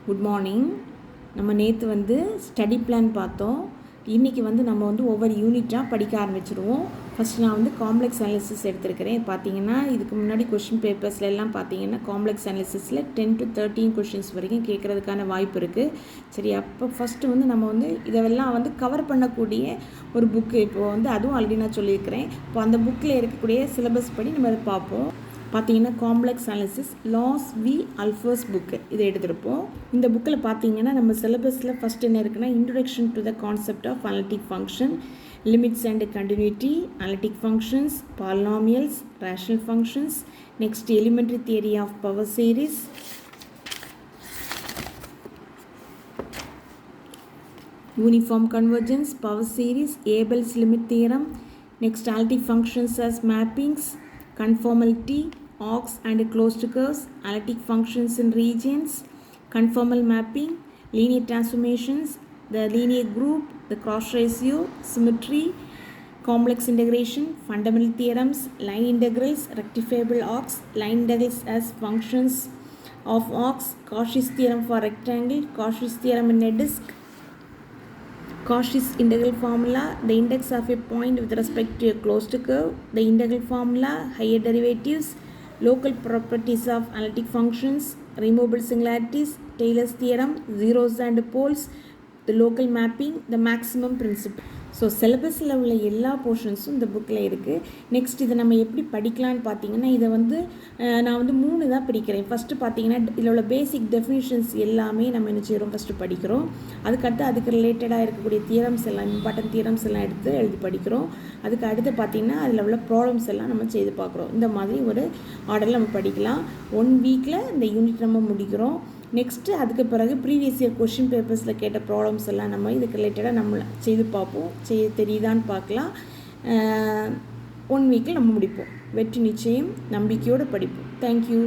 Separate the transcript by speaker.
Speaker 1: Good morning. நம்ம நேற்று வந்து ஸ்டடி பிளான் பார்த்தோம். இன்றைக்கி வந்து நம்ம வந்து ஒவ்வொரு யூனிட்டாக படிக்க ஆரம்பிச்சிடுவோம். ஃபஸ்ட் நான் வந்து காம்ப்ளெக்ஸ் அனாலிசிஸ் எடுத்திருக்கிறேன். பார்த்தீங்கன்னா இதுக்கு முன்னாடி கொஷின் பேப்பர்ஸ்ல எல்லாம் பார்த்தீங்கன்னா காம்ப்ளெக்ஸ் அனாலிசிஸில் 10 to 13 கொஷின்ஸ் வரைக்கும் கேட்குறதுக்கான வாய்ப்பு இருக்குது. சரி, அப்போ ஃபஸ்ட்டு வந்து நம்ம வந்து இதெல்லாம் வந்து கவர் பண்ணக்கூடிய ஒரு புக்கு இப்போது வந்து அதுவும் ஆல்ரெடி நான் சொல்லியிருக்கிறேன். இப்போ அந்த புக்கில் இருக்கக்கூடிய சிலபஸ் படி நம்ம அதை பார்ப்போம். பார்த்தீங்கன்னா complex analysis Lars V Ahlfors book இதை எடுத்திருப்போம். இந்த புக்கில் பார்த்தீங்கன்னா நம்ம சிலபஸில் ஃபஸ்ட் என்ன இருக்குன்னா introduction to the concept of analytic function, limits and continuity, analytic functions, polynomials, rational functions, next elementary theory of power series, uniform convergence, power series, Abel's limit theorem, next analytic functions as mappings, conformality, arcs and closed curves, analytic functions in regions, conformal mapping, linear transformations, the linear group, the cross ratio, symmetry, complex integration, fundamental theorems, line integrals, rectifiable arcs, line integrals as functions of arcs, Cauchy's theorem for rectangle, Cauchy's theorem in a disk, Cauchy's integral formula, the index of a point with respect to a closed curve, the integral formula, higher derivatives, local properties of analytic functions, removable singularities, Taylor's theorem, zeros and poles, the local mapping, the maximum principle. So சிலபஸில் உள்ள எல்லா போர்ஷன்ஸும் இந்த புக்கில் இருக்குது. Next இதை நம்ம எப்படி படிக்கலான்னு பார்த்தீங்கன்னா இதை வந்து நான் வந்து 3 தான் படிக்கிறேன். ஃபஸ்ட்டு பார்த்தீங்கன்னா இதில் உள்ள பேசிக் டெஃபினிஷன்ஸ் எல்லாமே நம்ம என்ன செய்கிறோம், ஃபஸ்ட்டு படிக்கிறோம். அதுக்கடுத்து அதுக்கு ரிலேட்டடாக இருக்கக்கூடிய தியரம்ஸ் எல்லாம், இம்பார்ட்டன்ட் தியரம்ஸ் எல்லாம் எடுத்து எழுதி படிக்கிறோம். அதுக்கு அடுத்து பார்த்திங்கன்னா அதில் உள்ள ப்ராப்ளம்ஸ் எல்லாம் நம்ம செய்து பார்க்குறோம். இந்த மாதிரி ஒரு ஆர்டரில் நம்ம படிக்கலாம். 1 வீக்கில் இந்த யூனிட் நம்ம முடிக்கிறோம். நெக்ஸ்ட்டு அதுக்கு பிறகு ப்ரீவியஸ் இயர் கொஷின் பேப்பர்ஸில் கேட்ட ப்ராப்ளம்ஸ் எல்லாம் நம்ம இதுக்கு ரிலேட்டடாக நம்ம செய்து பார்ப்போம். செய்ய தெரியுதான்னு பார்க்கலாம். 1 வீக்கில் நம்ம முடிப்போம். வெற்றி நிச்சயம். நம்பிக்கையோடு படிப்போம். தேங்க்யூ.